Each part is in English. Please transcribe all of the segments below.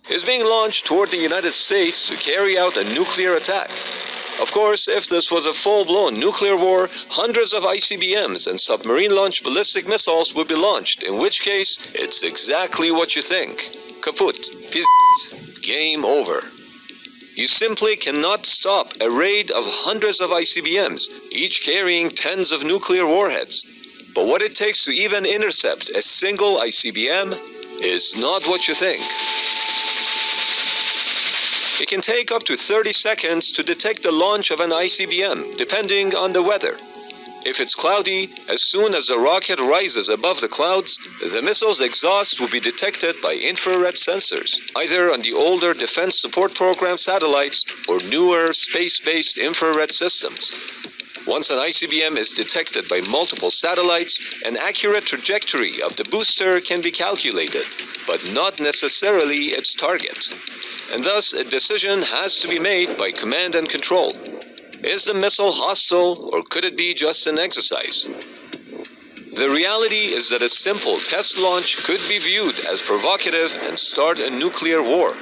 is being launched toward the United States to carry out a nuclear attack. Of course, if this was a full-blown nuclear war, hundreds of ICBMs and submarine-launched ballistic missiles would be launched, in which case, it's exactly what you think. Kaput. Pizz. Game over. You simply cannot stop a raid of hundreds of ICBMs, each carrying tens of nuclear warheads. But what it takes to even intercept a single ICBM is not what you think. It can take up to 30 seconds to detect the launch of an ICBM, depending on the weather. If it's cloudy, as soon as the rocket rises above the clouds, the missile's exhaust will be detected by infrared sensors, either on the older Defense Support Program satellites or newer space-based infrared systems. Once an ICBM is detected by multiple satellites, an accurate trajectory of the booster can be calculated, but not necessarily its target. And thus, a decision has to be made by command and control. Is the missile hostile, or could it be just an exercise? The reality is that a simple test launch could be viewed as provocative and start a nuclear war.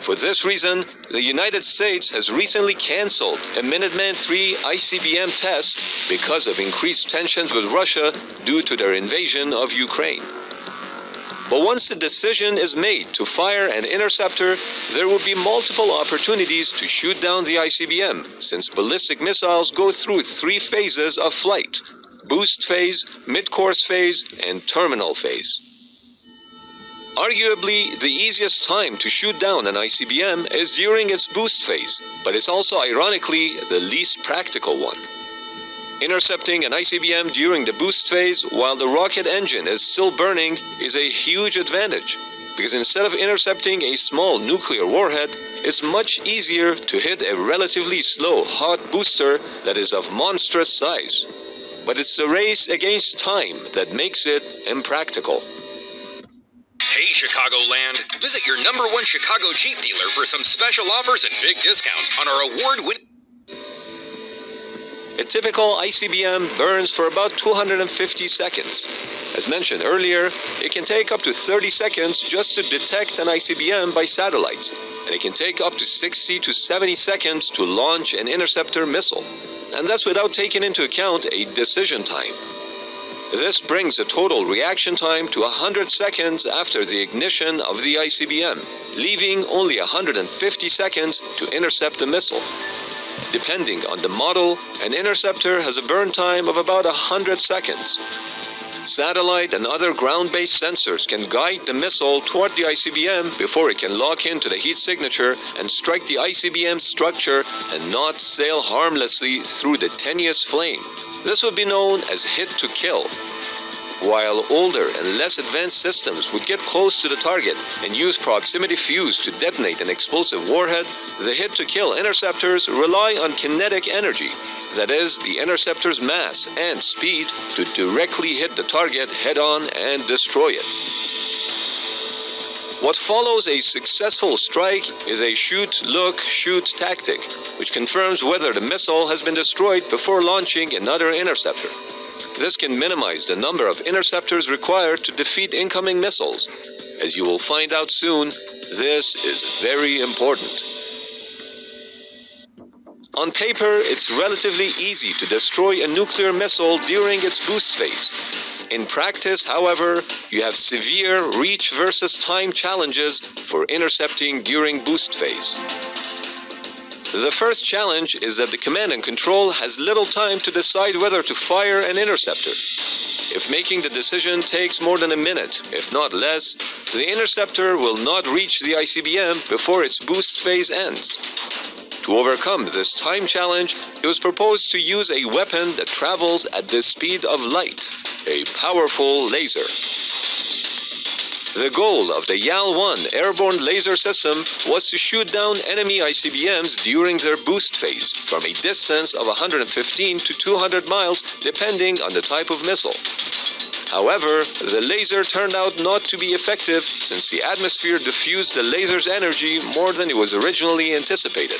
For this reason, the United States has recently canceled a Minuteman III ICBM test because of increased tensions with Russia due to their invasion of Ukraine. But once the decision is made to fire an interceptor, there will be multiple opportunities to shoot down the ICBM, since ballistic missiles go through 3 phases of flight: boost phase, mid-course phase, and terminal phase. Arguably, the easiest time to shoot down an ICBM is during its boost phase, but it's also ironically the least practical one. Intercepting an ICBM during the boost phase while the rocket engine is still burning is a huge advantage, because instead of intercepting a small nuclear warhead, it's much easier to hit a relatively slow hot booster that is of monstrous size. But it's the race against time that makes it impractical. Hey Chicagoland, visit your #1 Chicago Jeep dealer for some special offers and big discounts on our award-winning. A typical ICBM burns for about 250 seconds. As mentioned earlier, it can take up to 30 seconds just to detect an ICBM by satellite, and it can take up to 60 to 70 seconds to launch an interceptor missile. And that's without taking into account a decision time. This brings the total reaction time to 100 seconds after the ignition of the ICBM, leaving only 150 seconds to intercept the missile. Depending on the model, an interceptor has a burn time of about 100 seconds. Satellite and other ground-based sensors can guide the missile toward the ICBM before it can lock into the heat signature and strike the ICBM structure and not sail harmlessly through the tenuous flame. This would be known as hit-to-kill. While older and less advanced systems would get close to the target and use proximity fuse to detonate an explosive warhead, the hit-to-kill interceptors rely on kinetic energy, that is, the interceptor's mass and speed, to directly hit the target head-on and destroy it. What follows a successful strike is a shoot, look, shoot tactic, which confirms whether the missile has been destroyed before launching another interceptor. This can minimize the number of interceptors required to defeat incoming missiles. As you will find out soon, this is very important. On paper, it's relatively easy to destroy a nuclear missile during its boost phase. In practice, however, you have severe reach versus time challenges for intercepting during boost phase. The first challenge is that the command and control has little time to decide whether to fire an interceptor. If making the decision takes more than a minute, if not less, the interceptor will not reach the ICBM before its boost phase ends. To overcome this time challenge, it was proposed to use a weapon that travels at the speed of light, a powerful laser. The goal of the YAL-1 airborne laser system was to shoot down enemy ICBMs during their boost phase from a distance of 115 to 200 miles depending on the type of missile. However, the laser turned out not to be effective since the atmosphere diffused the laser's energy more than it was originally anticipated.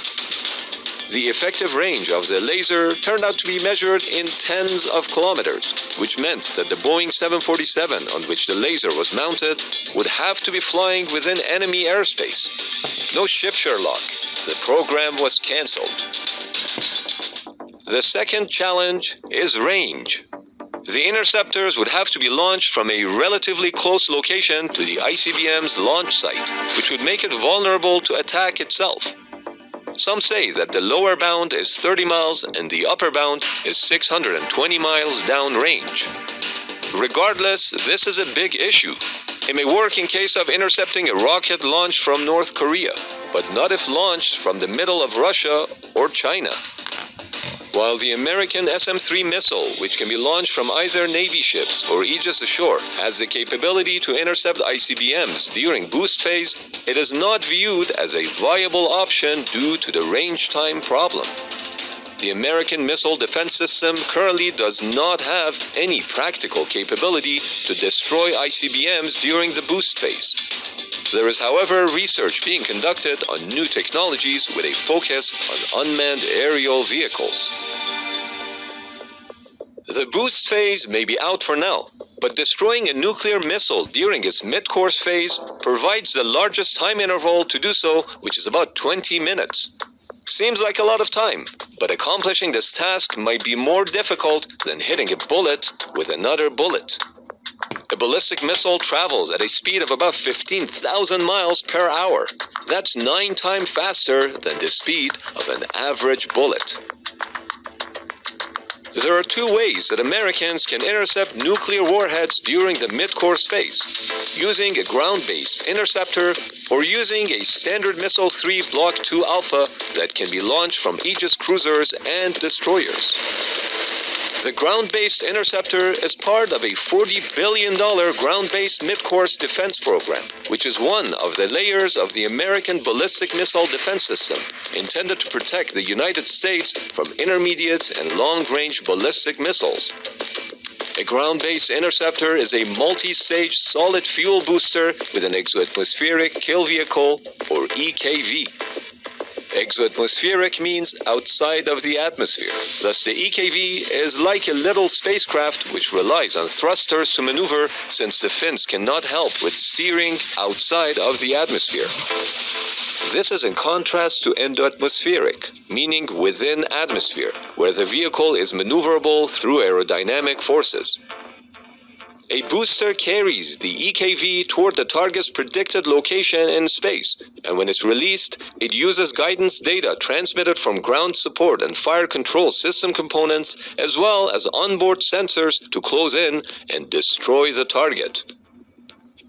The effective range of the laser turned out to be measured in tens of kilometers, which meant that the Boeing 747 on which the laser was mounted would have to be flying within enemy airspace. No ship, Sherlock. The program was cancelled. The second challenge is range. The interceptors would have to be launched from a relatively close location to the ICBM's launch site, which would make it vulnerable to attack itself. Some say that the lower bound is 30 miles and the upper bound is 620 miles downrange. Regardless, this is a big issue. It may work in case of intercepting a rocket launched from North Korea, but not if launched from the middle of Russia or China. While the American SM-3 missile, which can be launched from either Navy ships or Aegis Ashore, has the capability to intercept ICBMs during boost phase, it is not viewed as a viable option due to the range time problem. The American missile defense system currently does not have any practical capability to destroy ICBMs during the boost phase. There is, however, research being conducted on new technologies with a focus on unmanned aerial vehicles. The boost phase may be out for now, but destroying a nuclear missile during its mid-course phase provides the largest time interval to do so, which is about 20 minutes. Seems like a lot of time, but accomplishing this task might be more difficult than hitting a bullet with another bullet. A ballistic missile travels at a speed of about 15,000 miles per hour. That's 9 times faster than the speed of an average bullet. There are 2 ways that Americans can intercept nuclear warheads during the mid-course phase: using a ground-based interceptor or using a Standard Missile 3 Block 2 Alpha that can be launched from Aegis cruisers and destroyers. The ground-based interceptor is part of a $40 billion ground-based mid-course defense program, which is one of the layers of the American ballistic missile defense system, intended to protect the United States from intermediate and long-range ballistic missiles. A ground-based interceptor is a multi-stage solid fuel booster with an exoatmospheric kill vehicle, or EKV. Exoatmospheric means outside of the atmosphere. Thus, the EKV is like a little spacecraft which relies on thrusters to maneuver, since the fins cannot help with steering outside of the atmosphere. This is in contrast to endoatmospheric, meaning within atmosphere, where the vehicle is maneuverable through aerodynamic forces. A booster carries the EKV toward the target's predicted location in space, and when it's released, it uses guidance data transmitted from ground support and fire control system components, as well as onboard sensors to close in and destroy the target.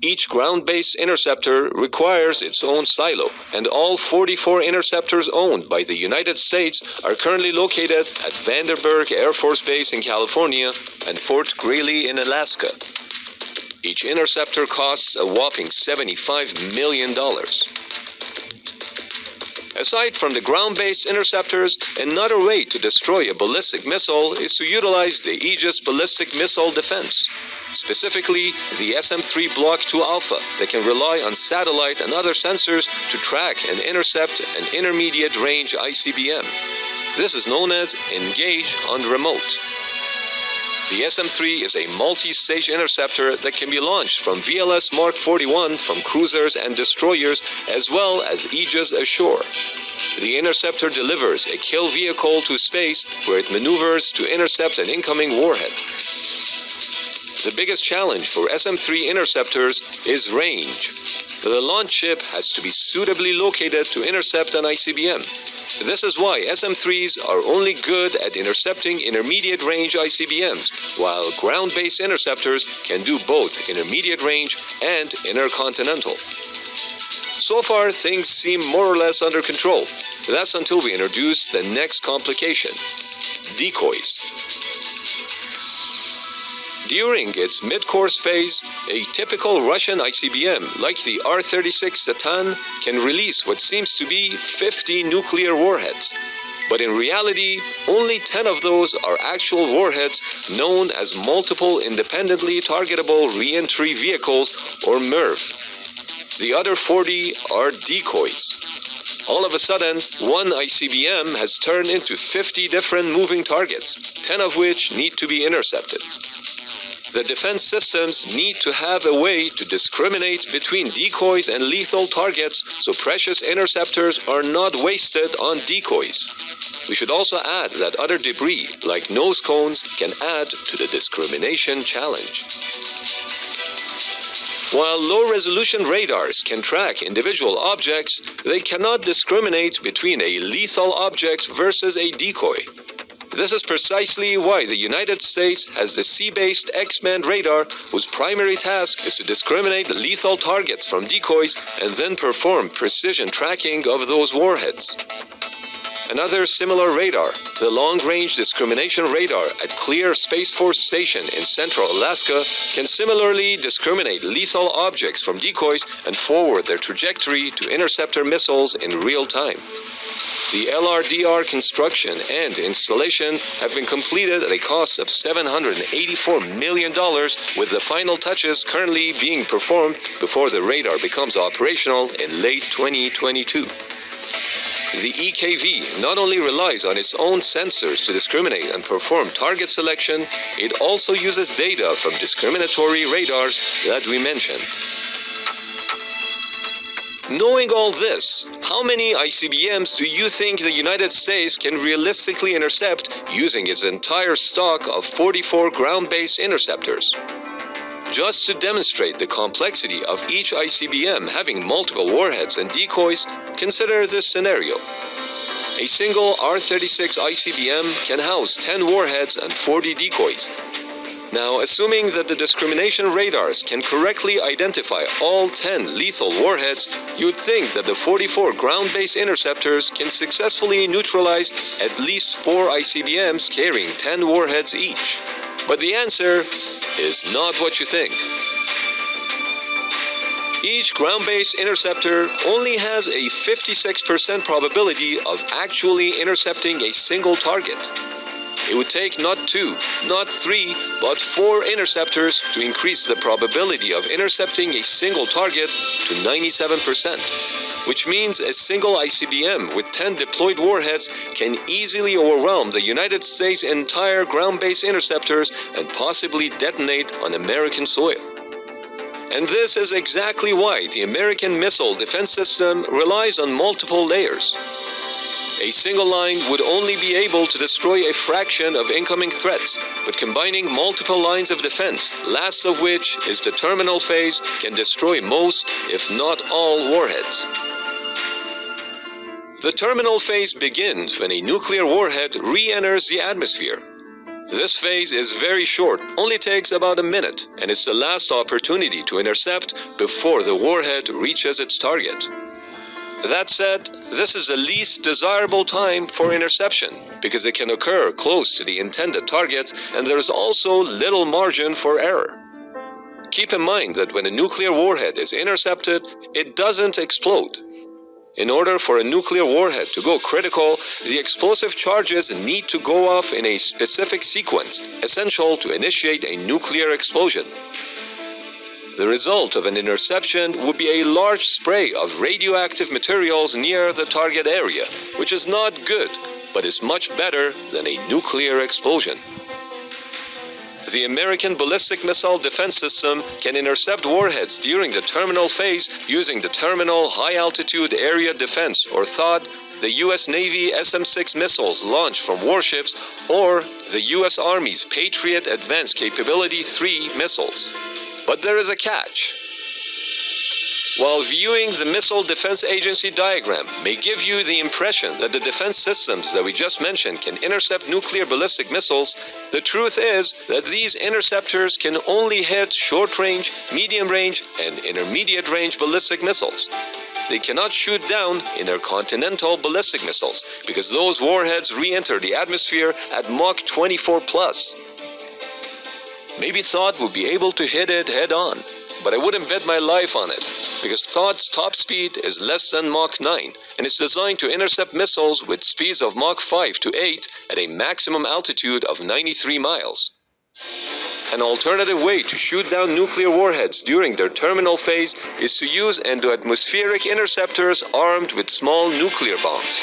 Each ground-based interceptor requires its own silo, and all 44 interceptors owned by the United States are currently located at Vandenberg Air Force Base in California and Fort Greely in Alaska. Each interceptor costs a whopping $75 million. Aside from the ground-based interceptors, another way to destroy a ballistic missile is to utilize the Aegis ballistic missile defense. Specifically, the SM-3 Block 2 Alpha that can rely on satellite and other sensors to track and intercept an intermediate-range ICBM. This is known as Engage on Remote. The SM-3 is a multi-stage interceptor that can be launched from VLS Mark 41 from cruisers and destroyers, as well as Aegis Ashore. The interceptor delivers a kill vehicle to space where it maneuvers to intercept an incoming warhead. The biggest challenge for SM-3 interceptors is range. The launch ship has to be suitably located to intercept an ICBM. This is why SM-3s are only good at intercepting intermediate-range ICBMs, while ground-based interceptors can do both intermediate-range and intercontinental. So far, things seem more or less under control. That's until we introduce the next complication: decoys. During its mid-course phase, a typical Russian ICBM, like the R-36 Satan, can release what seems to be 50 nuclear warheads. But in reality, only 10 of those are actual warheads known as Multiple Independently Targetable Reentry Vehicles, or MIRV. The other 40 are decoys. All of a sudden, one ICBM has turned into 50 different moving targets, 10 of which need to be intercepted. The defense systems need to have a way to discriminate between decoys and lethal targets so precious interceptors are not wasted on decoys. We should also add that other debris, like nose cones, can add to the discrimination challenge. While low-resolution radars can track individual objects, they cannot discriminate between a lethal object versus a decoy. This is precisely why the United States has the sea-based X-band radar, whose primary task is to discriminate lethal targets from decoys and then perform precision tracking of those warheads. Another similar radar, the Long-Range Discrimination Radar at Clear Space Force Station in central Alaska, can similarly discriminate lethal objects from decoys and forward their trajectory to interceptor missiles in real time. The LRDR construction and installation have been completed at a cost of $784 million, with the final touches currently being performed before the radar becomes operational in late 2022. The EKV not only relies on its own sensors to discriminate and perform target selection, it also uses data from discriminatory radars that we mentioned. Knowing all this, how many ICBMs do you think the United States can realistically intercept using its entire stock of 44 ground-based interceptors? Just to demonstrate the complexity of each ICBM having multiple warheads and decoys, consider this scenario. A single R-36 ICBM can house 10 warheads and 40 decoys. Now, assuming that the discrimination radars can correctly identify all 10 lethal warheads, you'd think that the 44 ground-based interceptors can successfully neutralize at least 4 ICBMs carrying 10 warheads each. But the answer is not what you think. Each ground-based interceptor only has a 56% probability of actually intercepting a single target. It would take not 2, not 3, but 4 interceptors to increase the probability of intercepting a single target to 97%, which means a single ICBM with 10 deployed warheads can easily overwhelm the United States' entire ground-based interceptors and possibly detonate on American soil. And this is exactly why the American missile defense system relies on multiple layers. A single line would only be able to destroy a fraction of incoming threats, but combining multiple lines of defense, last of which is the terminal phase, can destroy most, if not all, warheads. The terminal phase begins when a nuclear warhead re-enters the atmosphere. This phase is very short, only takes about a minute, and it's the last opportunity to intercept before the warhead reaches its target. That said, this is the least desirable time for interception because it can occur close to the intended target and there is also little margin for error. Keep in mind that when a nuclear warhead is intercepted, it doesn't explode. In order for a nuclear warhead to go critical, the explosive charges need to go off in a specific sequence, essential to initiate a nuclear explosion. The result of an interception would be a large spray of radioactive materials near the target area, which is not good, but is much better than a nuclear explosion. The American Ballistic Missile Defense System can intercept warheads during the terminal phase using the Terminal High Altitude Area Defense, or THAAD, the U.S. Navy SM-6 missiles launched from warships, or the U.S. Army's Patriot Advanced Capability 3 missiles. But there is a catch. While viewing the Missile Defense Agency diagram may give you the impression that the defense systems that we just mentioned can intercept nuclear ballistic missiles, the truth is that these interceptors can only hit short-range, medium-range, and intermediate-range ballistic missiles. They cannot shoot down intercontinental ballistic missiles because those warheads re-enter the atmosphere at Mach 24 plus. Maybe THAAD would be able to hit it head-on, but I wouldn't bet my life on it, because THAAD's top speed is less than Mach 9, and it's designed to intercept missiles with speeds of Mach 5 to 8 at a maximum altitude of 93 miles. An alternative way to shoot down nuclear warheads during their terminal phase is to use endoatmospheric interceptors armed with small nuclear bombs.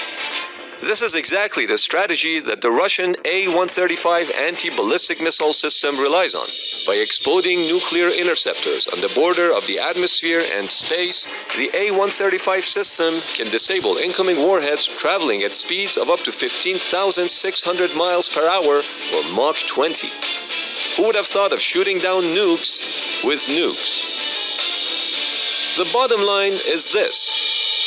This is exactly the strategy that the Russian A-135 anti-ballistic missile system relies on. By exploding nuclear interceptors on the border of the atmosphere and space, the A-135 system can disable incoming warheads traveling at speeds of up to 15,600 miles per hour, or Mach 20. Who would have thought of shooting down nukes with nukes? The bottom line is this.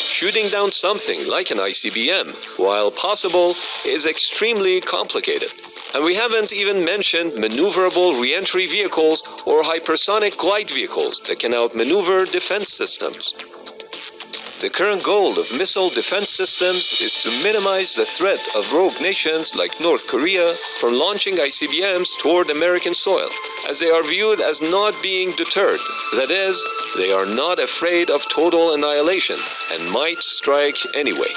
Shooting down something like an ICBM, while possible, is extremely complicated. And we haven't even mentioned maneuverable re-entry vehicles or hypersonic glide vehicles that can outmaneuver defense systems. The current goal of missile defense systems is to minimize the threat of rogue nations like North Korea from launching ICBMs toward American soil, as they are viewed as not being deterred. That is, they are not afraid of total annihilation and might strike anyway.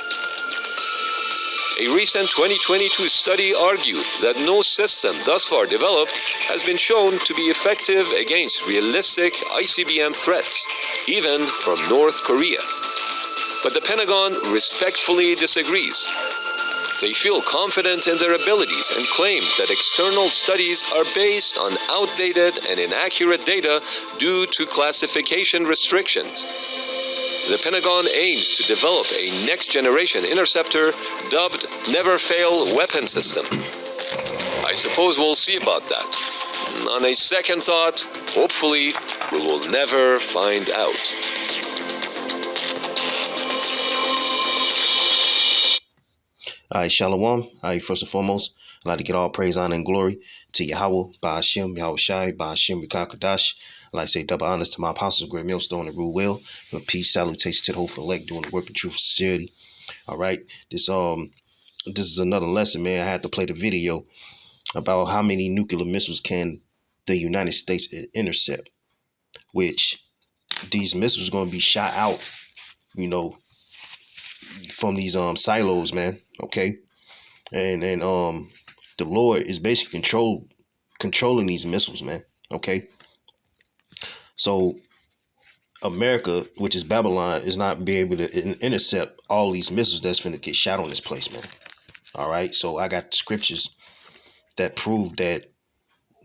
A recent 2022 study argued that no system thus far developed has been shown to be effective against realistic ICBM threats, even from North Korea. But the Pentagon respectfully disagrees. They feel confident in their abilities and claim that external studies are based on outdated and inaccurate data due to classification restrictions. The Pentagon aims to develop a next-generation interceptor dubbed Never Fail Weapon System. I suppose we'll see about that. On a second thought, hopefully, we will never find out. All right, Shalom. All right, first and foremost, I'd like to get all praise, honor, and glory to Yahweh, Ba'ashem, Yahweh Shai, Ba'ashem, Kadash. I'd like to say double honors to my apostles, great millstone, and rule well. And peace, salutation to the hopeful elect, doing the work of truth and sincerity. All right, this is another lesson, man. I had to play the video about how many nuclear missiles can the United States intercept, which these missiles are going to be shot out, from these silos, man. Okay. And the Lord is basically controlling these missiles, man. Okay. So America, which is Babylon, is not be able to intercept all these missiles that's going to get shot on this place, man. All right. So I got scriptures that prove that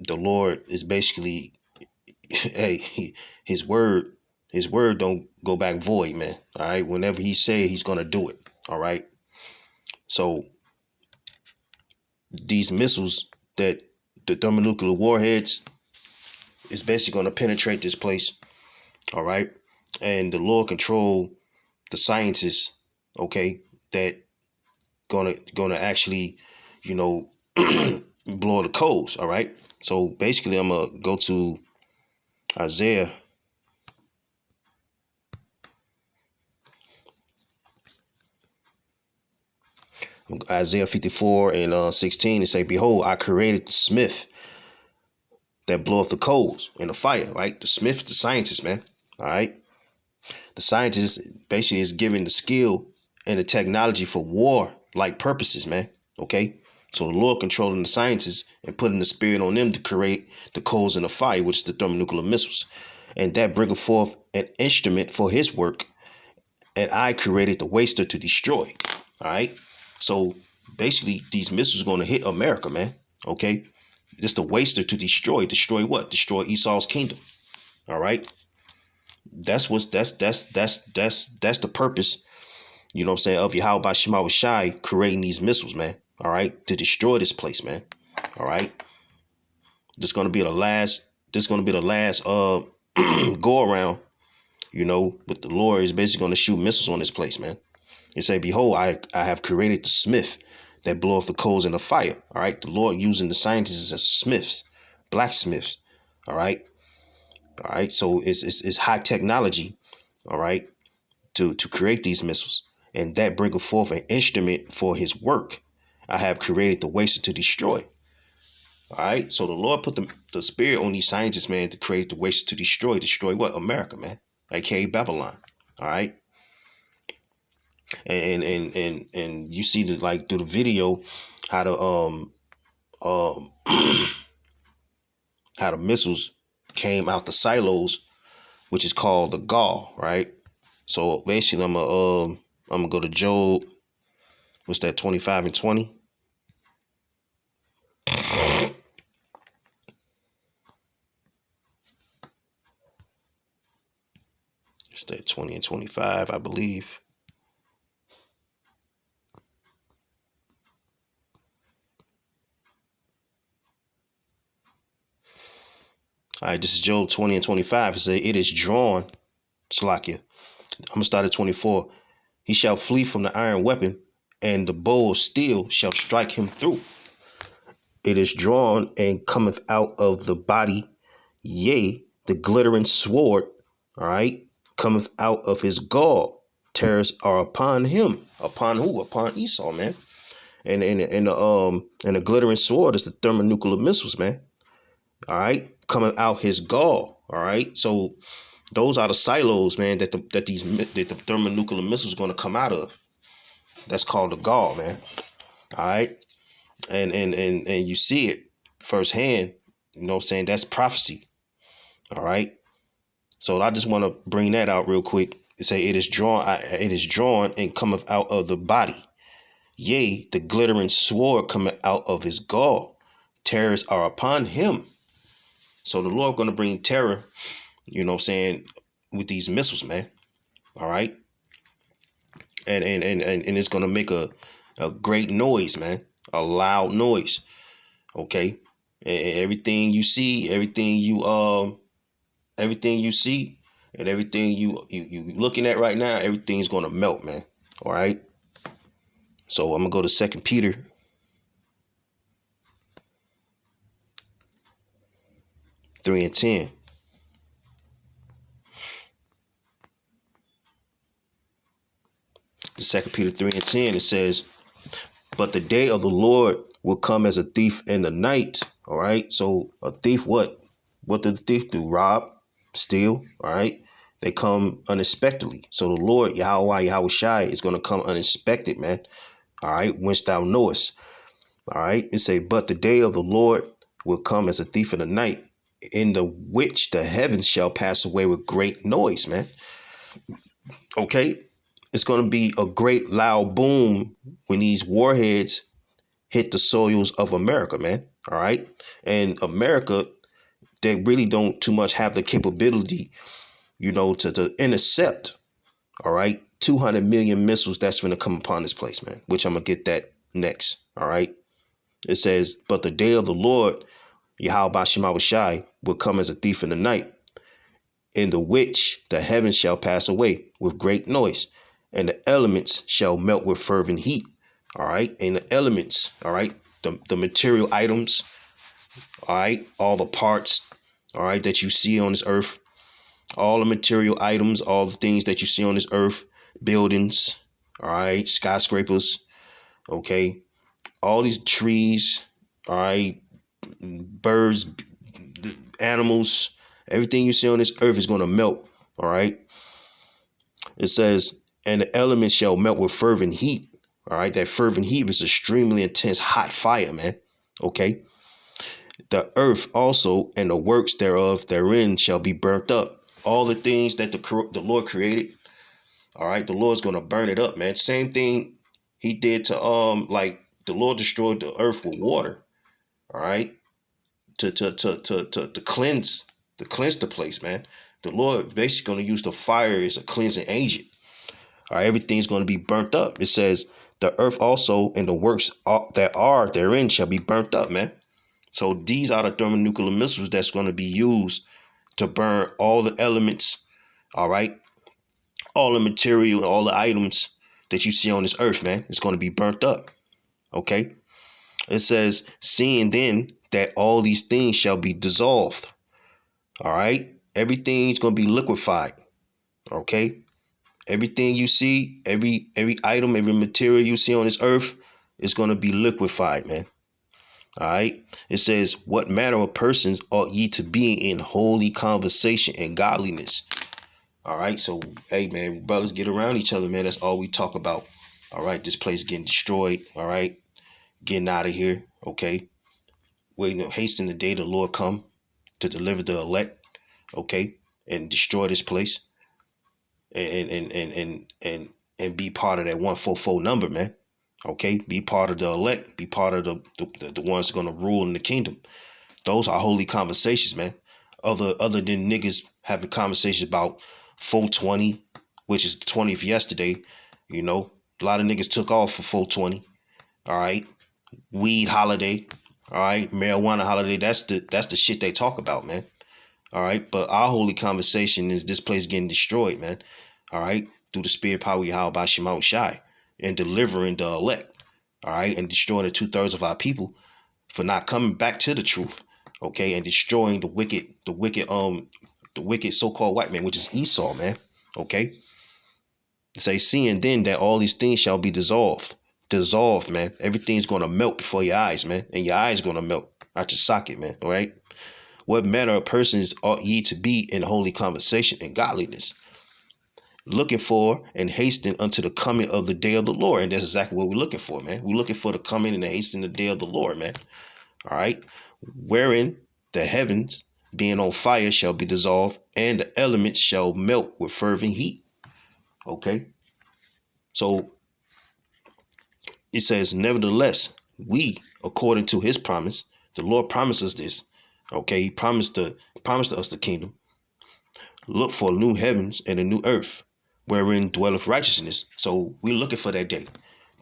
the Lord is basically, hey, his word don't go back void, man. All right. Whenever he said, he's going to do it. All right. So these missiles that the thermonuclear warheads is basically going to penetrate this place. All right. And the Lord control the scientists, okay, that gonna actually, blow the codes. All right. So basically I'm gonna go to Isaiah. Isaiah 54 and 16 and say, behold, I created the smith that bloweth the coals in the fire, right? The smith, the scientist, man. All right. The scientist basically is giving the skill and the technology for war-like purposes, man. Okay. So the Lord controlling the scientists and putting the spirit on them to create the coals in the fire, which is the thermonuclear missiles. And that bringeth forth an instrument for his work. And I created the waster to destroy. All right. So basically, these missiles are going to hit America, man. Okay. Just the waster to destroy. Destroy what? Destroy Esau's kingdom. All right. That's the purpose, you know what I'm saying, of Yahweh by Shema Shai creating these missiles, man. All right. To destroy this place, man. All right. This is going to be the last go around, but the Lord is basically going to shoot missiles on this place, man. And say, behold, I have created the smith that bloweth the coals in the fire. All right. The Lord using the scientists as smiths, blacksmiths. All right. All right. So it's high technology. All right. To create these missiles. And that bringeth forth an instrument for his work. I have created the waster to destroy. All right. So the Lord put the spirit on these scientists, man, to create the waster to destroy. Destroy what? America, man. AKA Babylon. All right. And you see through the video how how the missiles came out the silos, which is called the gall, right? So basically, I'm gonna go to Job. What's that? 25 and 20. It's that 20 and 25, I believe. All right, this is Job 20 and 25. It says, it is drawn, Salakia. I'm gonna start at 24. He shall flee from the iron weapon, and the bow of steel shall strike him through. It is drawn and cometh out of the body, yea, the glittering sword, all right, cometh out of his gall. Terrors are upon him. Upon who? Upon Esau, man. And the glittering sword is the thermonuclear missiles, man. All right, coming out his gall. All right, so those are the silos, man, that the thermonuclear missiles going to come out of. That's called the gall, man. All right, and you see it firsthand. You know what I'm saying? That's prophecy. All right. So I just want to bring that out real quick. It say it is drawn and cometh out of the body. Yea, the glittering sword cometh out of his gall. Terrors are upon him. So the Lord going to bring terror, you know what I'm saying, with these missiles, man. All right. And it's going to make a great noise, man. A loud noise. Okay. And everything you see, everything you see, and everything you looking at right now, everything's going to melt, man. All right. So I'm going to go to 2 Peter 3 and 10. The 2 Peter 3 and 10, it says, but the day of the Lord will come as a thief in the night. All right. So a thief, what? What did the thief do? Rob, steal. All right. They come unexpectedly. So the Lord, Yahweh Shai, is going to come unexpected, man. All right. Whence thou knowest. All right. It say, but the day of the Lord will come as a thief in the night, in the which the heavens shall pass away with great noise, man. Okay. It's going to be a great loud boom when these warheads hit the soils of America, man. All right. And America, they really don't too much have the capability, you know, to intercept, all right, 200 million missiles that's going to come upon this place, man, which I'm going to get that next. All right. It says, but the day of the Lord, Yahweh Shai, will come as a thief in the night, in the which the heavens shall pass away with great noise, and the elements shall melt with fervent heat. All right. And the elements, all right, the material items, all right, all the parts, all right, that you see on this earth, all the material items, all the things that you see on this earth, buildings, all right, skyscrapers, okay, all these trees, all right, birds, animals, everything you see on this earth is going to melt, all right. It says, and the elements shall melt with fervent heat. All right. That fervent heat is extremely intense, hot fire, man. Okay. The earth also and the works therein shall be burnt up. All the things that the Lord created. All right. The Lord's going to burn it up, man. Same thing he did to, like the Lord destroyed the earth with water. All right. To cleanse the place, man. The Lord basically going to use the fire as a cleansing agent. All right, everything's going to be burnt up. It says the earth also and the works that are therein shall be burnt up, man. So these are the thermonuclear missiles that's going to be used to burn all the elements, all right, all the material, all the items that you see on this earth, man. It's going to be burnt up, okay? It says, seeing then that all these things shall be dissolved, all right? Everything's going to be liquefied, okay? Everything you see, every item, every material you see on this earth is going to be liquefied, man. All right. It says, what manner of persons ought ye to be in holy conversation and godliness? All right. So, hey, man, brothers, get around each other, man. That's all we talk about. All right. This place getting destroyed. All right. Getting out of here. Okay. Waiting, hasting the day the Lord come. to deliver the elect, okay, and destroy this place and be part of that 144 number, man. Okay, be part of the elect, be part of the ones that are gonna rule in the kingdom. Those are holy conversations, man. Other than niggas having conversations about 420, which is the 20th yesterday, you know. A lot of niggas took off for 420. All right. Weed holiday. All right. Marijuana holiday. That's the shit they talk about, man. All right. But our holy conversation is this place getting destroyed, man. All right. Through the spirit power Yahweh Shemot Shai and delivering the elect. All right. And destroying the 2/3 of our people for not coming back to the truth. Okay. And destroying the wicked so-called white man, which is Esau, man. Okay. Say, seeing then that all these things shall be dissolved. Dissolved, man. Everything's going to melt before your eyes, man. And your eyes going to melt out your socket, man. All right. What manner of persons ought ye to be in holy conversation and godliness, looking for and hastening unto the coming of the day of the Lord? And that's exactly what we're looking for, man. We're looking for the coming and the hastening the day of the Lord, man. All right. Wherein the heavens being on fire shall be dissolved, and the elements shall melt with fervent heat. Okay. So it says, nevertheless, we, according to his promise, the Lord promised us this. Okay, he promised us the kingdom. Look for new heavens and a new earth, wherein dwelleth righteousness. So we're looking for that day.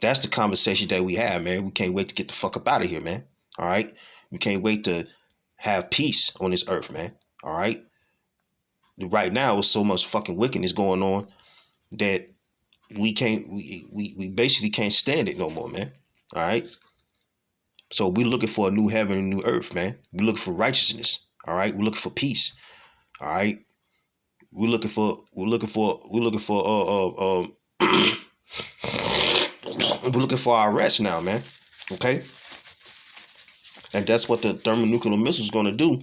That's the conversation that we have, man. We can't wait to get the fuck up out of here, man. All right. We can't wait to have peace on this earth, man. All right. Right now, with so much fucking wickedness going on that we basically can't stand it no more, man. All right. So we're looking for a new heaven and a new earth, man. We're looking for righteousness. All right. We're looking for peace. All right. We're looking for we're looking for our rest now, man. Okay. And that's what the thermonuclear missile is gonna do.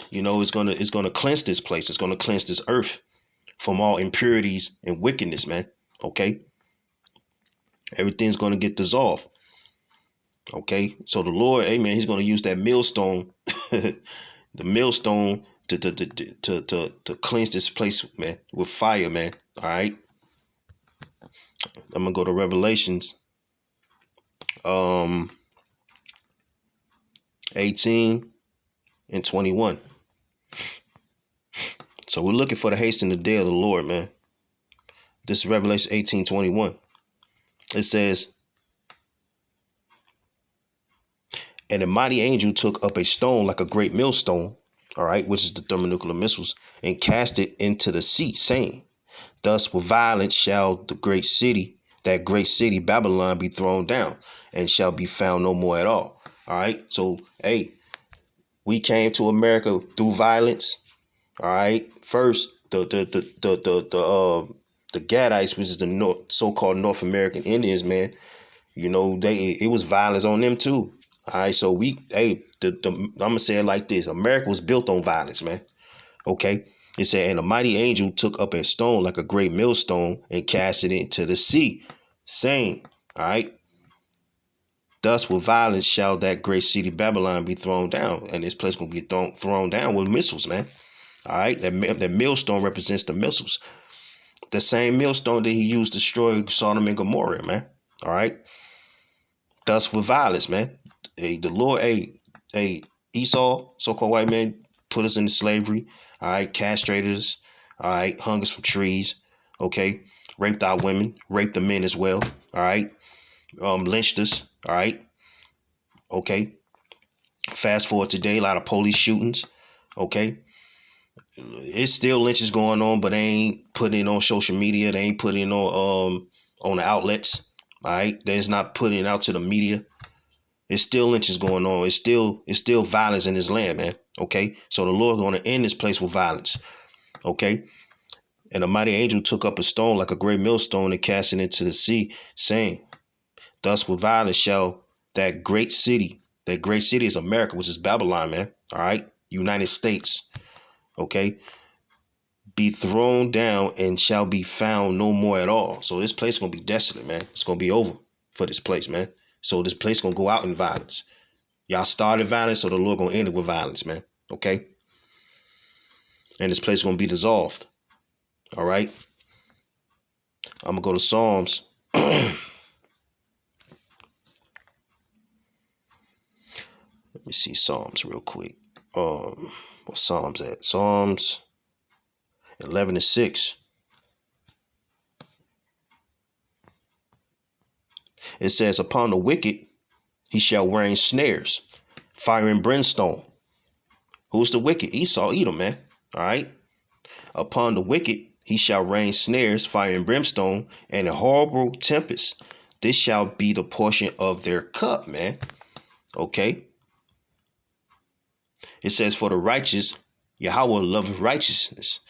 You know, it's gonna cleanse this place. It's gonna cleanse this earth from all impurities and wickedness, man. Okay. Everything's gonna get dissolved. Okay. So the Lord, amen, he's gonna use that millstone, the millstone to cleanse this place, man, with fire, man. All right. I'm gonna go to Revelations 18 and 21. So we're looking for the haste in the day of the Lord, man. This is Revelation 18:21. It says, and a mighty angel took up a stone like a great millstone, all right, which is the thermonuclear missiles, and cast it into the sea, saying, thus with violence shall that great city Babylon be thrown down, and shall be found no more at all. All right. So, hey, we came to America through violence. All right. First, the Gadites, which is the so-called North American Indians, man. You know, it was violence on them too. All right. So I'm gonna say it like this: America was built on violence, man. Okay. It said, and a mighty angel took up a stone like a great millstone and cast it into the sea, saying, all right, thus with violence shall that great city Babylon be thrown down. And this place gonna get thrown down with missiles, man. All right, that millstone represents the missiles. The same millstone that he used to destroy Sodom and Gomorrah, man. All right. Thus with violence, man. Hey, the Lord, Esau, so-called white man, put us into slavery. All right, castrated us. All right, hung us from trees. Okay, raped our women, raped the men as well. All right, lynched us. All right, okay. Fast forward today, a lot of police shootings. Okay, it's still lynches going on, but they ain't putting it on social media. They ain't putting it on the outlets. All right, they're not putting it out to the media. It's still lynches going on. It's still violence in this land, man. Okay, so the Lord's going to end this place with violence. Okay, and a mighty angel took up a stone like a great millstone and cast it into the sea, saying, thus with violence shall that great city is America, which is Babylon, man. All right, United States. Okay, be thrown down and shall be found no more at all. So this place is going to be desolate, man. It's going to be over for this place, man. So this place going to go out in violence. Y'all started violence, so the Lord going to end it with violence, man. Okay? And this place is going to be dissolved. All right. I'm going to go to Psalms. Let me see Psalms real quick. What Psalms at? Psalms 11:6. It says, upon the wicked he shall rain snares, fire and brimstone. Who's the wicked? Esau, Edom, man. All right. Upon the wicked he shall rain snares, fire and brimstone, and a horrible tempest. This shall be the portion of their cup, man. Okay. It says, for the righteous, Yahweh loveth righteousness.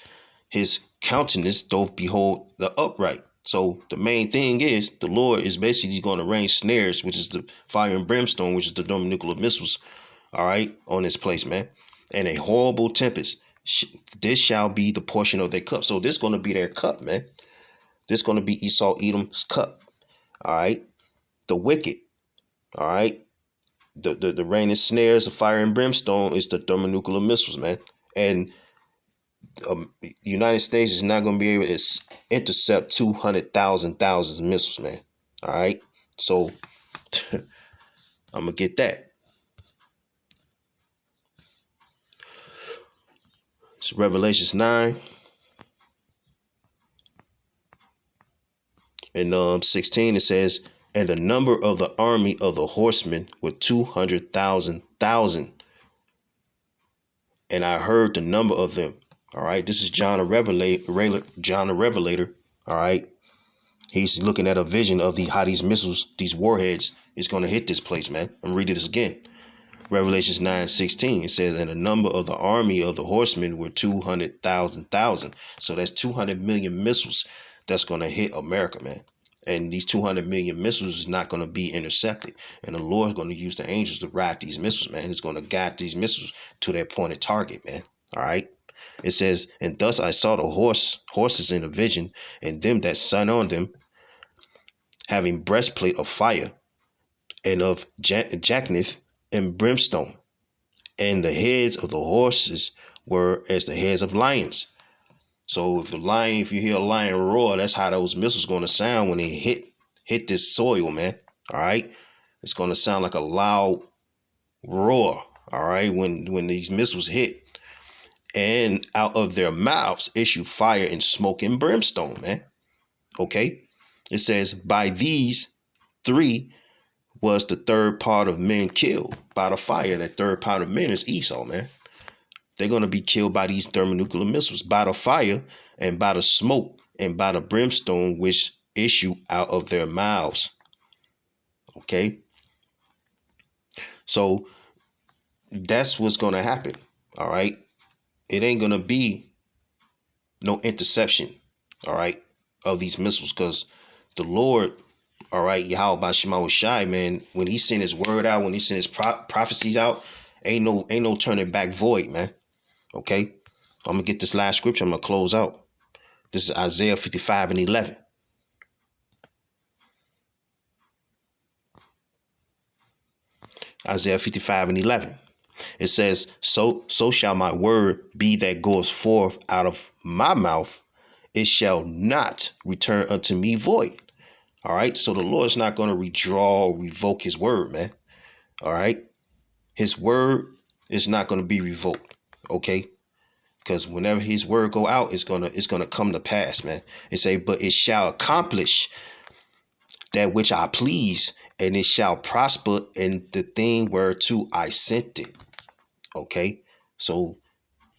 His countenance doth behold the upright. So the main thing is the Lord is basically going to rain snares, which is the fire and brimstone, which is the thermonuclear missiles, all right, on this place, man. And a horrible tempest. This shall be the portion of their cup. So this is going to be their cup, man. This is going to be Esau, Edom's cup. All right. The wicked. All right. The rain and snares, the fire and brimstone is the thermonuclear missiles, man. And the United States is not going to be able to intercept 200,000 missiles, man. All right. So I'm going to get that. It's Revelations 9 and 16. It says, and the number of the army of the horsemen were 200,000. And I heard the number of them. All right. This is John the Revelator. All right. He's looking at a vision of how these missiles, these warheads, is going to hit this place, man. I'm reading this again. Revelations 9:16. It says, and the number of the army of the horsemen were 200,000. So that's 200 million missiles that's going to hit America, man. And these 200 million missiles is not going to be intercepted. And the Lord is going to use the angels to ride these missiles, man. He's going to guide these missiles to their pointed target, man. All right. It says, and thus I saw the horses in a vision, and them that sat on them, having breastplate of fire, and of jackneth and brimstone. And the heads of the horses were as the heads of lions. So if you hear a lion roar, that's how those missiles going to sound when they hit this soil, man. All right. It's going to sound like a loud roar. All right. When these missiles hit, and out of their mouths issue fire and smoke and brimstone, man. Okay. It says, by these three was the third part of men killed by the fire. That third part of men is Esau, man. They're going to be killed by these thermonuclear missiles, by the fire and by the smoke and by the brimstone which issue out of their mouths. Okay. So that's what's going to happen. All right. It ain't going to be no interception. All right. Of these missiles, because the Lord, all right, Yahweh Bashima Shai, man, when he sent his word out, when he sent his prophecies out, ain't no turning back void, man. Okay. I'm going to get this last scripture. I'm going to close out. This is Isaiah 55:11. Isaiah 55:11. It says, so shall my word be that goes forth out of my mouth. It shall not return unto me void. All right. So the Lord's not going to withdraw or revoke his word, man. All right. His word is not going to be revoked. OK, because whenever his word go out, it's gonna come to pass, man. It say, but it shall accomplish that which I please, and it shall prosper in the thing whereto I sent it. OK, so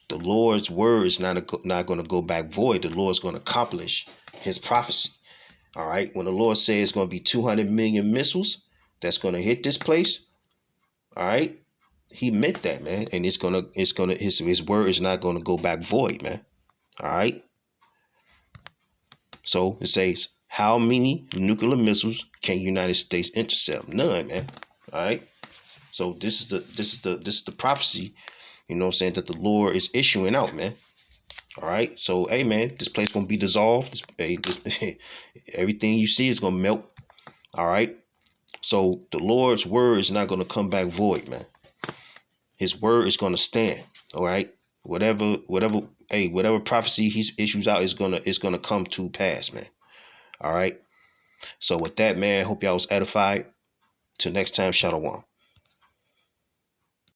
the Lord's word is not going to go back void. The Lord's going to accomplish his prophecy. All right. When the Lord says it's going to be 200 million missiles that's going to hit this place. All right. He meant that, man. And his word is not going to go back void, man. All right. So it says, how many nuclear missiles can United States intercept? None, man. All right. So this is the prophecy, you know what I'm saying, that the Lord is issuing out, man. All right. So, hey, man, this place going to be dissolved. Everything you see is going to melt. All right. So the Lord's word is not going to come back void, man. His word is going to stand. All right. Whatever hey, whatever prophecy he issues out is gonna come to pass, man. All right. So with that, man, hope y'all was edified. Till next time, Shalom.